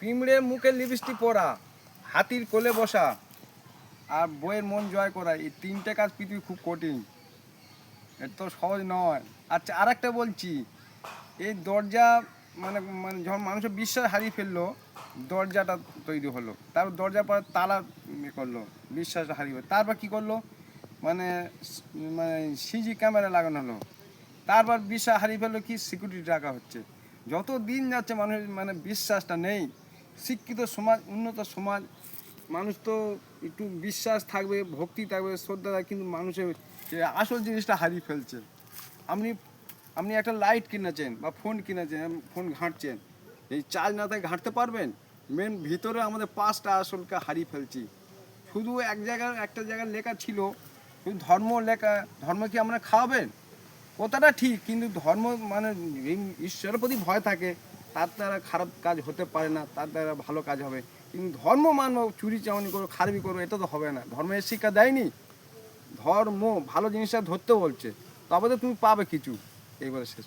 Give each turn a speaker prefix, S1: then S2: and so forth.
S1: পিঁমড়ে মুখে লিপস্টিক পরা, হাতির কোলে বসা আর বইয়ের মন জয় করা, এই তিনটে কাজ পৃথিবী খুব কঠিন, এটা তো সহজ নয়। আচ্ছা, আর একটা বলছি, এই দরজা মানে মানে যখন মানুষের বিশ্বাস হারিয়ে ফেললো, দরজাটা তৈরি হলো, তারপর দরজার পর তালা করলো, বিশ্বাস হারিয়ে তারপর কী করলো, মানে মানে সিজি ক্যামেরা লাগানো হলো, তারপর বিশ্বাস হারিয়ে ফেললো, কি সিকিউরিটি রাখা হচ্ছে। যত দিন যাচ্ছে মানুষের মানে বিশ্বাসটা নেই। শিক্ষিত সমাজ, উন্নত সমাজ, মানুষ তো একটু বিশ্বাস থাকবে, ভক্তি থাকবে, শ্রদ্ধা থাকবে, কিন্তু মানুষের যে আসল জিনিসটা হারিয়ে ফেলছে। আপনি আপনি একটা লাইট কিনেছেন বা ফোন কিনেছেন, ফোন ঘাঁটছেন, এই চার্জ না থাকে ঘাঁটতে পারবেন? মেন ভিতরে আমাদের পাঁচটা আসলকে হারিয়ে ফেলছি। শুধু একটা জায়গায় লেখা ছিল, শুধু ধর্ম লেখা, ধর্ম কি আমরা খাওয়াবেন? কথাটা ঠিক, কিন্তু ধর্ম মানে ঈশ্বরের প্রতি ভয় থাকে, তার দ্বারা খারাপ কাজ হতে পারে না, তার দ্বারা ভালো কাজ হবে। কিন্তু ধর্ম মানো, চুরি চামানি করো, খারাপি করো, এটা তো হবে না। ধর্মের শিক্ষা দেয়নি। ধর্ম ভালো জিনিসটা ধরতে বলছে, তবে তো তুমি পাবে কিছু। এইবারে শেষ।